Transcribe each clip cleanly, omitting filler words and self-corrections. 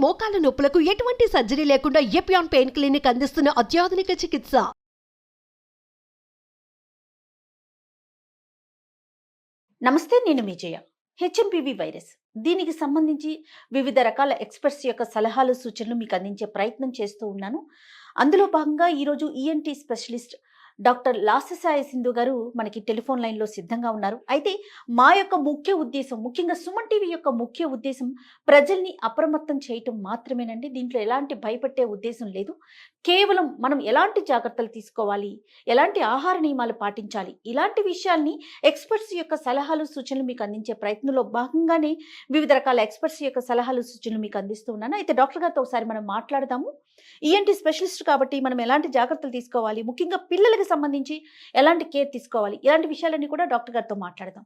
మోకాల నొప్పులకు ఎటువంటి సర్జరీ లేకుండా ఎపియాన్ పెయిన్ క్లినిక్ అందిస్తున్న అత్యాధునిక చికిత్స. నమస్తే, నేను మీ జయ. హెచ్ఎంపివి వైరస్ దీనికి సంబంధించి వివిధ రకాల ఎక్స్పర్ట్స్ యొక్క సలహాలు సూచనలు మీకు అందించే ప్రయత్నం చేస్తూ ఉన్నాను. అందులో భాగంగా ఈరోజు ఈఎన్టీ స్పెషలిస్ట్ డాక్టర్ లాస్యసాయి సింధు గారు మనకి టెలిఫోన్ లైన్లో సిద్ధంగా ఉన్నారు. అయితే మా యొక్క ముఖ్య ఉద్దేశం, ముఖ్యంగా సుమన్ టీవీ యొక్క ముఖ్య ఉద్దేశం ప్రజల్ని అప్రమత్తం చేయటం మాత్రమేనండి. దీంట్లో ఎలాంటి భయపట్టే ఉద్దేశం లేదు. కేవలం మనం ఎలాంటి జాగ్రత్తలు తీసుకోవాలి, ఎలాంటి ఆహార నియమాలు పాటించాలి, ఇలాంటి విషయాల్ని ఎక్స్పర్ట్స్ యొక్క సలహాలు సూచనలు మీకు అందించే ప్రయత్నంలో భాగంగానే వివిధ రకాల ఎక్స్పర్ట్స్ యొక్క సలహాలు సూచనలు మీకు అందిస్తూ ఉన్నాను. అయితే డాక్టర్ గారితో ఒకసారి మనం మాట్లాడదాము. ఈఎన్టీ స్పెషలిస్ట్ కాబట్టి మనం ఎలాంటి జాగ్రత్తలు తీసుకోవాలి, ముఖ్యంగా పిల్లలకి సంబంధించి ఎలాంటి కేర్ తీసుకోవాలి, ఇలాంటి విషయాలన్నీ కూడా డాక్టర్ గారితో మాట్లాడదాం.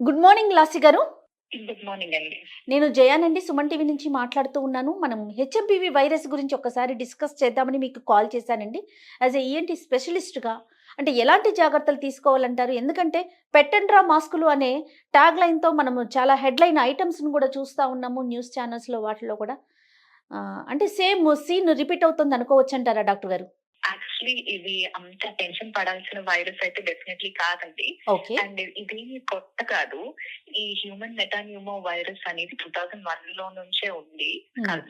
గుడ్ మార్నింగ్ లాసి గారు. గుడ్ మార్నింగ్ అండి. నేను జయానండి, సుమన్ టీవీ నుంచి మాట్లాడుతూ ఉన్నాను. మనం హెచ్ఎంపివి వైరస్ గురించి ఒక్కసారి డిస్కస్ చేద్దామని మీకు కాల్ చేశానండి. యాజ్ ఏ ఈఎన్టీ స్పెషలిస్ట్గా అంటే ఎలాంటి జాగ్రత్తలు తీసుకోవాలంటారు? ఎందుకంటే పెట్టండ్రా మాస్కులు అనే ట్యాగ్ లైన్తో మనము చాలా హెడ్లైన్ ఐటమ్స్ను కూడా చూస్తూ ఉన్నాము న్యూస్ ఛానల్స్లో, వాటిలో కూడా. అంటే సేమ్ సీన్ రిపీట్ అవుతుంది అనుకోవచ్చు అంటారా డాక్టర్ గారు? యాక్చువల్లీ ఇది అంత టెన్షన్ పడాల్సిన వైరస్ అయితే డెఫినెట్లీ కాదండి. ఓకే. అండ్ ఇది కొత్త కాదు. ఈ హ్యూమన్ మెటాన్యూమో వైరస్ అనేది 2001 లో నుంచే ఉంది,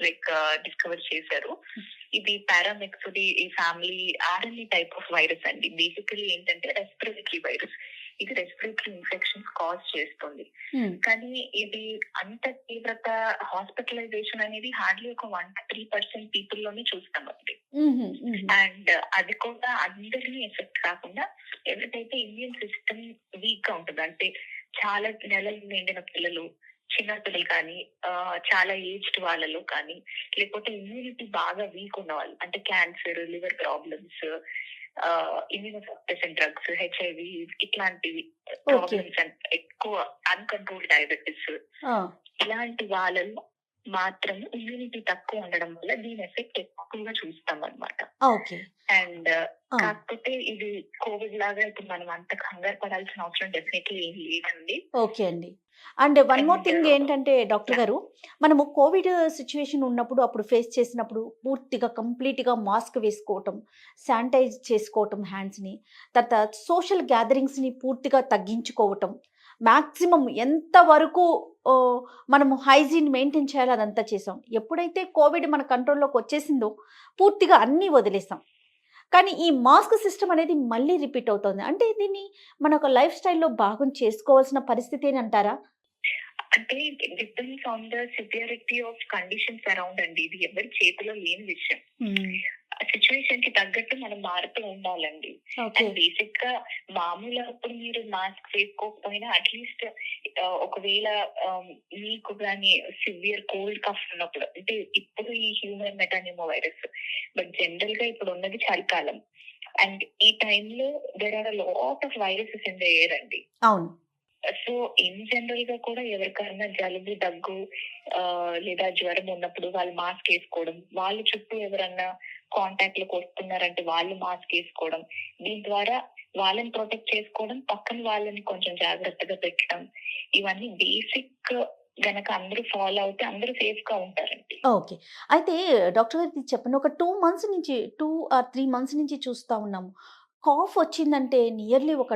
లైక్ డిస్కవర్ చేశారు. ఇది పారామిక్సుడి ఈ family RNA type of virus అండి. బేసికలీ ఏంటంటే రెస్పిరేటరీ వైరస్. ఇది రెస్పిరేటరీ ఇన్ఫెక్షన్స్ కాజ్ చేస్తుంది. కానీ ఇది అంత తీవ్రత, హాస్పిటలైజేషన్ అనేది హార్డ్లీ ఒక 1-3% పీపుల్ లోనే చూస్తాం అండి. అండ్ అది కూడా అందరినీ ఎఫెక్ట్ కాకుండా ఎవరికైతే ఇమ్యూన్ సిస్టమ్ వీక్ గా ఉంటుంది, అంటే చాలా నెలలు నిండిన పిల్లలు, చిన్న పిల్లలు కానీ, చాలా ఏజ్డ్ వాళ్ళలో కానీ, లేకపోతే ఇమ్యూనిటీ బాగా వీక్ ఉన్న వాళ్ళు, అంటే cancer, liver problems, immunosuppressant drugs, HIV ఇట్లాంటివి ప్రాబ్లమ్స్, ఎక్కువ అన్కంట్రోల్ డయాబెటిస్, ఇలాంటి వాళ్ళలో మాత్రం ఇమ్యూనిటీ తక్కువ ఉండడం వల్ల దీని ఎఫెక్ట్ ఎక్కువగా చూస్తాం అనమాట. అండ్ కాకపోతే ఇది కోవిడ్ లాగా ఇప్పుడు మనం అంత కంగారు పడాల్సిన అవసరం డెఫినెట్లీ ఏం లేదండి. ఓకే అండి. అండ్ వన్ మోర్ థింగ్ ఏంటంటే డాక్టర్ గారు, మనము కోవిడ్ సిచ్యువేషన్ ఉన్నప్పుడు, అప్పుడు ఫేస్ చేసినప్పుడు పూర్తిగా కంప్లీట్గా మాస్క్ వేసుకోవటం, శానిటైజ్ చేసుకోవటం హ్యాండ్స్ని, తర్వాత సోషల్ గ్యాదరింగ్స్ని పూర్తిగా తగ్గించుకోవటం, మ్యాక్సిమం ఎంతవరకు మనము హైజీన్ మెయింటైన్ చేయాలో అదంతా చేసాం. ఎప్పుడైతే కోవిడ్ మన కంట్రోల్లోకి వచ్చేసిందో పూర్తిగా అన్నీ వదిలేసాం. కానీ ఈ మాస్క్ సిస్టమ్ అనేది మళ్ళీ రిపీట్ అవుతుంది. అంటే దీన్ని మన ఒక లైఫ్ స్టైల్లో భాగం చేసుకోవాల్సిన పరిస్థితి అని అంటారా? అంటే depends on the severity of conditions around అండి. ఇది ఎవరి చేతిలో లేని విషయం. సిచ్యువేషన్ కి తగ్గట్టు మనం మారుతూ ఉండాలండి. అండ్ బేసిక్ గా మామూలు అప్పుడు మీరు మాస్క్ వేసుకోకపోయినా అట్లీస్ట్ ఒకవేళ మీకు కానీ సివియర్ కోల్డ్ కఫ్ ఉన్నప్పుడు, అంటే ఇప్పుడు ఈ human metapneumo virus, but general గా ఇప్పుడు ఉన్నది చలికాలం. అండ్ ఈ టైంలో there are lot of viruses in the air అండి. అవును. సో ఇన్ జనరల్ గా కూడా ఎవరికైనా జలుబు, దగ్గు లేదా జ్వరం ఉన్నప్పుడు వాళ్ళు మాస్క్ వేసుకోవడం, వాళ్ళ చుట్టూ ఎవరన్నా కాంటాక్ట్ లోకి వస్తున్నారంటే వాళ్ళు మాస్క్ వేసుకోవడం, దీని ద్వారా వాళ్ళని ప్రొటెక్ట్ చేసుకోవడం, పక్కన వాళ్ళని కొంచెం జాగ్రత్తగా పెట్టడం, ఇవన్నీ బేసిక్ గనక అందరూ ఫాలో అవుతే అందరూ సేఫ్ గా ఉంటారండి. ఓకే. అయితే డాక్టర్ గారికి చెప్పండి, ఒక 2 months నుంచి 2 or 3 months నుంచి చూస్తూ ఉన్నాము. కాఫ్ వచ్చిందంటే నియర్లీ ఒక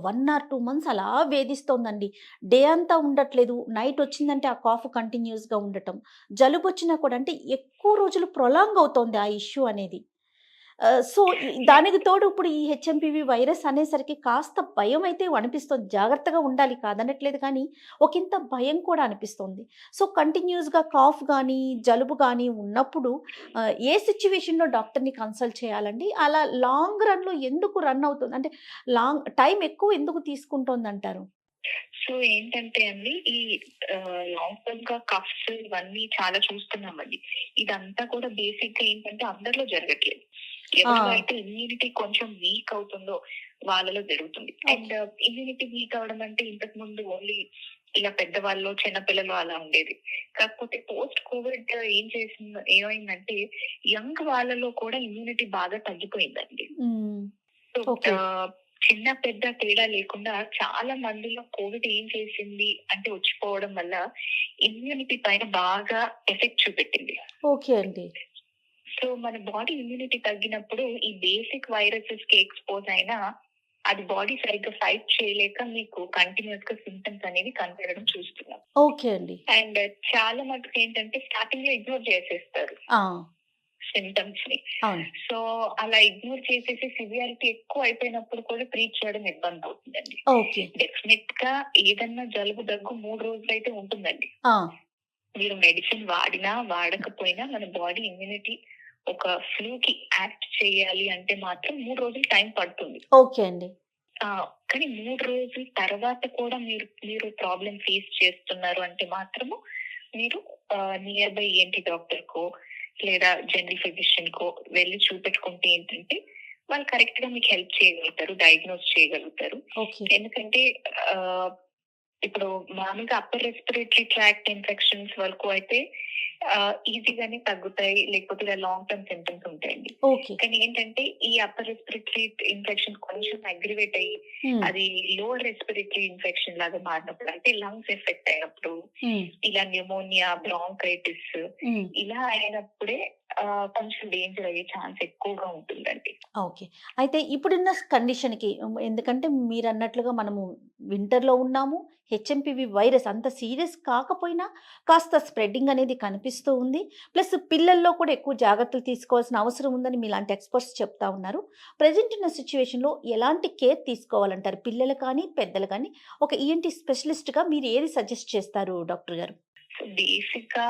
1 or 2 months అలా వేధిస్తోందండి. డే అంతా ఉండట్లేదు, నైట్ వచ్చిందంటే ఆ కాఫ్ కంటిన్యూస్గా ఉండటం, జలుబు వచ్చినా కూడా అంటే ఎక్కువ రోజులు ప్రొలాంగ్ అవుతోంది ఆ ఇష్యూ అనేది. సో దానికి తోడు ఇప్పుడు ఈ హెచ్ఎంపివి వైరస్ అనేసరికి కాస్త భయం అయితే అనిపిస్తుంది. జాగ్రత్తగా ఉండాలి కాదనట్లేదు, కానీ ఒకంత భయం కూడా అనిపిస్తుంది. సో కంటిన్యూస్గా కాఫ్ కానీ జలుబు కానీ ఉన్నప్పుడు ఏ సిచ్యువేషన్లో డాక్టర్ని కన్సల్ట్ చేయాలండి? అలా లాంగ్ రన్లో ఎందుకు రన్ అవుతుంది, అంటే లాంగ్ టైం ఎక్కువ ఎందుకు తీసుకుంటుంది అంటారు? సో ఏంటంటే అండి, ఈ లాంగ్ టర్మ్ గా కఫ్స్ ఇవన్నీ చాలా చూస్తున్నామండి. ఇదంతా కూడా బేసిక్ గా ఏంటంటే అందరిలో జరగట్లేదు. ఎవరిలో అయితే ఇమ్యూనిటీ కొంచెం వీక్ అవుతుందో వాళ్ళలో జరుగుతుంది. అండ్ ఇమ్యూనిటీ వీక్ అవడం అంటే ఇంతకు ముందు ఓన్లీ ఇలా పెద్దవాళ్ళు చిన్నపిల్లలు అలా ఉండేది. కాకపోతే పోస్ట్ కోవిడ్ ఏమైందంటే యంగ్ వాళ్ళలో కూడా ఇమ్యూనిటీ బాగా తగ్గిపోయిందండి. So okay. చిన్న పెద్ద తేడా లేకుండా చాలా మందిలో కోవిడ్ ఏం చేసింది అంటే వచ్చిపోవడం వల్ల ఇమ్యూనిటీ పైన బాగా ఎఫెక్ట్ చూపెట్టింది. ఓకే అండి. సో మన బాడీ ఇమ్యూనిటీ తగ్గినప్పుడు ఈ బేసిక్ వైరసెస్ కి ఎక్స్పోజ్ అయినా అది బాడీ సరిగ్గా ఫైట్ చేయలేక మీకు కంటిన్యూస్ గా సింటమ్స్ అనేవి కనపడడం చూస్తున్నాం. ఓకే అండి. అండ్ చాలా మటుకు ఏంటంటే స్టార్టింగ్ లో ఇగ్నోర్ చేసేస్తారు ఆ! సింటమ్స్ ని. అవును. సో అలా ఇగ్నోర్ చేసేసి సివియారిటీ ఎక్కువ అయిపోయినప్పుడు కూడా ట్రీట్ చేయడం ఇబ్బంది అవుతుందండి. ఓకే. డెఫినెట్ గా ఏదన్నా జలుబు దగ్గు 3 రోజులు అయితే ఉంటుందండి. ఆ! మీరు మెడిసిన్ వాడినా వాడకపోయినా మన బాడీ ఇమ్యూనిటీ ఒక ఫ్లూ కి యాక్ట్ చేయాలి అంటే మాత్రం 3 రోజులు టైం పడుతుంది. ఓకే అండి. కానీ 3 రోజుల తర్వాత కూడా మీరు ప్రాబ్లం ఫేస్ చేస్తున్నారు అంటే మాత్రము మీరు నియర్ బై ENT డాక్టర్ కో లేదా జనరల్ ఫిజిషియన్ కో వెళ్ళి చూపెట్టుకుంటే ఏంటంటే వాళ్ళు కరెక్ట్ గా మీకు హెల్ప్ చేయగలుగుతారు, డయాగ్నోస్ చేయగలుగుతారు. ఓకే. ఎందుకంటే ఇప్పుడు మామూలుగా అప్పర్ రెస్పిరేటరీ ట్రాక్ట్ ఇన్ఫెక్షన్స్ వరకు అయితే ఈజీగానే తగ్గుతాయి, లేకపోతే లాంగ్ టర్మ్ సింటమ్స్ ఉంటాయండి. ఓకే. కానీ ఏంటంటే ఈ అప్పర్ రెస్పిరేటరీ ఇన్ఫెక్షన్ కొంచెం అగ్రివేట్ అయ్యి అది లోవర్ రెస్పిరేటరీ ఇన్ఫెక్షన్ లాగా మారినప్పుడు అంటే లంగ్స్ ఎఫెక్ట్ అయినప్పుడు ఇలా న్యూమోనియా, బ్రాంకైటిస్ ఇలా అయినప్పుడే కొంచెం డేంజర్ అయ్యే ఛాన్స్ ఎక్కువగా ఉంటుందండి. ఓకే. అయితే ఇప్పుడున్న కండిషన్‌కి ఎందుకంటే మీరన్నట్లుగా మనము వింటర్‌లో ఉన్నాము. హెచ్ఎంపీవీ వైరస్ అంత సీరియస్ కాకపోయినా కాస్త స్ప్రెడ్డింగ్ అనేది కనిపిస్తూ ఉంది. ప్లస్ పిల్లల్లో కూడా ఎక్కువ జాగ్రత్తలు తీసుకోవాల్సిన అవసరం ఉందని మీలాంటి ఎక్స్‌పర్ట్స్ చెప్తా ఉన్నారు. ప్రెజెంట్ ఉన్న సిట్యుయేషన్‌లో ఎలాంటి కేర్ తీసుకోవాలంటారు? పిల్లలు కానీ, పెద్దలు కానీ ఒక ఈఎన్టీ స్పెషలిస్ట్‌గా మీరు ఏది సజెస్ట్ చేస్తారు డాక్టర్ గారు? బేసిక్ గా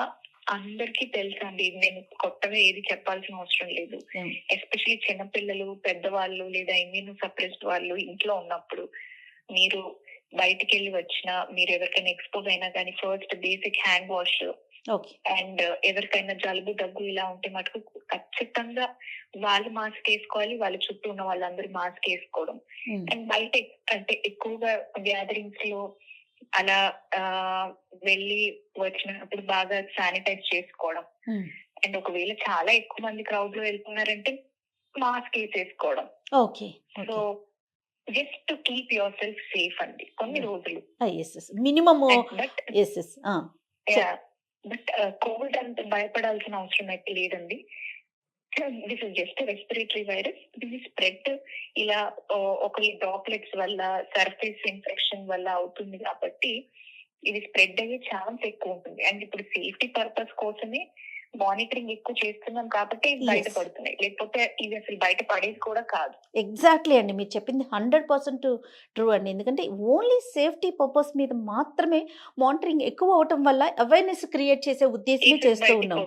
అందరికీ తెలుసండి, నేను కొత్తగా ఏది చెప్పాల్సిన అవసరం లేదు. ఎస్పెషల్లీ చిన్నపిల్లలు, పెద్దవాళ్ళు లేదా ఇమ్యూన్ సప్రెస్డ్ వాళ్ళు ఇంట్లో ఉన్నప్పుడు మీరు బయటికి వెళ్ళి వచ్చినా, మీరు ఎవరికైనా ఎక్స్పోజ్ అయినా కానీ first basic hand wash and ఎవరికైనా జలుబు దగ్గు ఇలా ఉంటే మటుకు ఖచ్చితంగా వాళ్ళు మాస్క్ వేసుకోవాలి, వాళ్ళ చుట్టూ ఉన్న వాళ్ళందరూ మాస్క్ వేసుకోవడం. అండ్ బయట అంటే ఎక్కువగా గ్యాదరింగ్స్ లో అలా వెళ్ళి వచ్చినప్పుడు బాగా శానిటైజ్ చేసుకోవడం. అండ్ ఒకవేళ చాలా ఎక్కువ మంది క్రౌడ్ లో వెళ్తున్నారంటే మాస్క్ వేసేసుకోవడం. So just to keep yourself safe అండి కొన్ని రోజులు. బట్ కోవిడ్ అంత భయపడాల్సిన అవసరం అయితే లేదండి. This is just respiratory virus. This spread ఇలా ఒకరి డ్రాప్లెట్స్ వల్ల, సర్ఫేస్ ఇన్ఫెక్షన్ వల్ల అవుతుంది కాబట్టి ఇది స్ప్రెడ్ అయ్యే ఛాన్స్ ఎక్కువ ఉంటుంది. అండ్ ఇప్పుడు సేఫ్టీ పర్పస్ కోసమే మానిటరింగ్ ఎక్కువ చేస్తున్నాం కాబట్టి బయటపడుతున్నాయి, లేకపోతే ఇది అసలు బయట పడేది కూడా కాదు. ఎగ్జాక్ట్లీ అండి, మీరు చెప్పింది 100% ట్రూ అండి. ఎందుకంటే ఓన్లీ సేఫ్టీ పర్పస్ మీద మాత్రమే మానిటరింగ్ ఎక్కువ అవటం వల్ల అవేర్నెస్ క్రియేట్ చేసే ఉద్దేశమే చేస్తూ ఉన్నాం.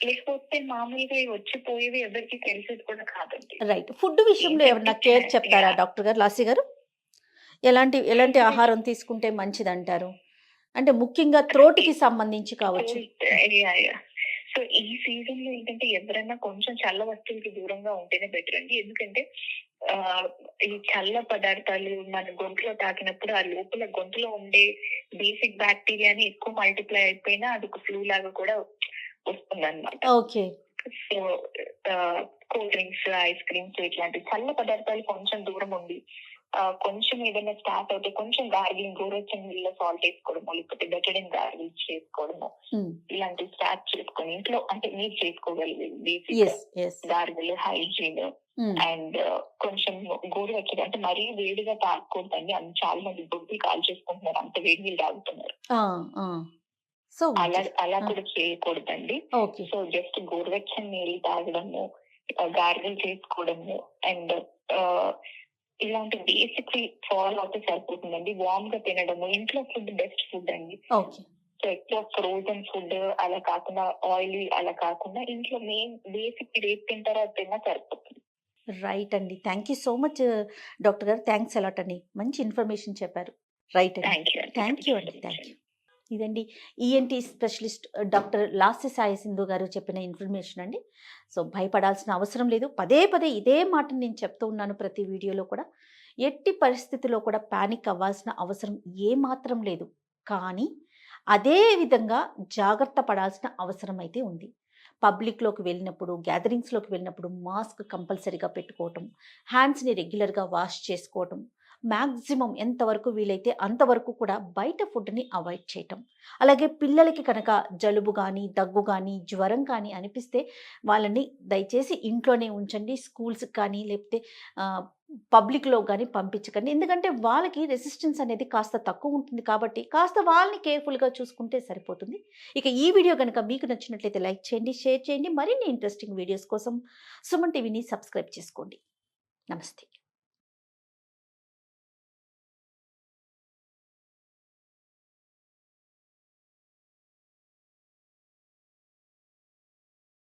లేకపోతే మామూలుగా వచ్చిపోయేవి ఎవరికి తెలిసేది కూడా కాదండి. రైట్. ఫుడ్ విషయంలో ఏమన్నా కేర్ చెప్తారా డాక్టర్ గారు, లాసి గారు? ఎలాంటి ఆహారం తీసుకుంటే మంచిదంటారు? అంటే ముఖ్యంగా త్రోట్కి సంబంధించి కావచ్చు. సో ఈ సీజన్ లో ఏంటంటే ఎవరైనా కొంచెం చల్ల వస్తువులకి దూరంగా ఉంటేనే బెటర్ అండి. ఎందుకంటే ఈ చల్ల పదార్థాలు మన గొంతులో తాకినప్పుడు ఆ లోపల గొంతులో ఉండే బేసిక్ బ్యాక్టీరియాని ఎక్కువ మల్టిప్లై అయిపోయినా అది ఒక ఫ్లూ లాగా కూడా వస్తుంది అన్నమాట. Okay. So cool drinks, ice creams ఇట్లాంటి చల్ల పదార్థాలు కొంచెం దూరం ఉండి కొంచెం ఏదైనా స్టార్ట్ అవుతే కొంచెం గార్గిలింగ్, గోరువెచ్చని నీళ్ళలో సాల్ట్ వేసుకోవడము, లేకపోతే బెటడిన్ గార్గిల్స్ చేసుకోవడము, ఇలాంటివి స్టార్ట్ చేసుకొని ఇంట్లో అంటే మీరు చేసుకోగలిగేది బేసిక్ గార్గిల్, హైజీన్ అండ్ కొంచెం గోరువెచ్చగా అంటే మరీ వేడిగా తాగకూడదండి. అని చాలా మంది బొబ్బులు కాల్ చేసుకుంటున్నారు, అంత వేడి నీళ్ళు తాగుతున్నారు. సో అలా కూడా చేయకూడదండి. సో జస్ట్ గోరువెచ్చని నీళ్ళు తాగడము, గార్గిల్ చేసుకోవడము అండ్ ఇలాంటి బేసిక్ ఫాలో అవుతే సరిపోతుందండి. వార్మ్ గా తినడము, ఇంట్లో ఫుడ్ బెస్ట్ ఫుడ్ అండి. సో ఎక్కువ ఫ్రోజన్ ఫుడ్ అలా కాకుండా, ఆయిలీ అలా కాకుండా ఇంట్లో మెయిన్ బేసిక్ రేట్ తింటారో అది తిన్నా సరిపోతుంది. రైట్ అండి. Thank you so much doctor గారు. థ్యాంక్స్ అలాట్ అండి, మంచి ఇన్ఫర్మేషన్ చెప్పారు. రైట్ అండి, థ్యాంక్ యూ అండి, థ్యాంక్ యూ. ఇదండి ENT specialist doctor Lasya Sai Sindhu గారు చెప్పిన ఇన్ఫర్మేషన్ అండి. సో భయపడాల్సిన అవసరం లేదు. పదే ఇదే మాటను నేను చెప్తూ ఉన్నాను ప్రతి వీడియోలో కూడా. ఎట్టి పరిస్థితిలో కూడా పానిక్ అవ్వాల్సిన అవసరం ఏమాత్రం లేదు. కానీ అదే విధంగా జాగ్రత్త పడాల్సిన అవసరం అయితే ఉంది. పబ్లిక్‌లోకి వెళ్ళినప్పుడు, గ్యాదరింగ్స్‌లోకి వెళ్ళినప్పుడు మాస్క్ కంపల్సరీగా పెట్టుకోవటం, హ్యాండ్స్‌ని రెగ్యులర్‌గా వాష్ చేసుకోవటం, మాక్సిమం ఎంతవరకు వీలైతే అంతవరకు కూడా బయట ఫుడ్‌ని అవాయిడ్ చేయటం. అలాగే పిల్లలకి కనుక జలుబు గానీ, దగ్గు గానీ, జ్వరం కానీ అనిపిస్తే వాళ్ళని దయచేసి ఇంట్లోనే ఉంచండి. స్కూల్స్‌కి కానీ లేకపోతే పబ్లిక్‌లో గానీ పంపించకండి. ఎందుకంటే వాళ్ళకి రెసిస్టెన్స్ అనేది కాస్త తక్కువ ఉంటుంది కాబట్టి కాస్త వాళ్ళని కేర్‌ఫుల్‌గా చూసుకుంటే సరిపోతుంది. ఇక ఈ వీడియో గనుక మీకు నచ్చినట్లయితే లైక్ చేయండి, షేర్ చేయండి. మరిన్ని ఇంట్రెస్టింగ్ వీడియోస్ కోసం సుమన్ టీవీని సబ్స్క్రైబ్ చేసుకోండి. నమస్తే.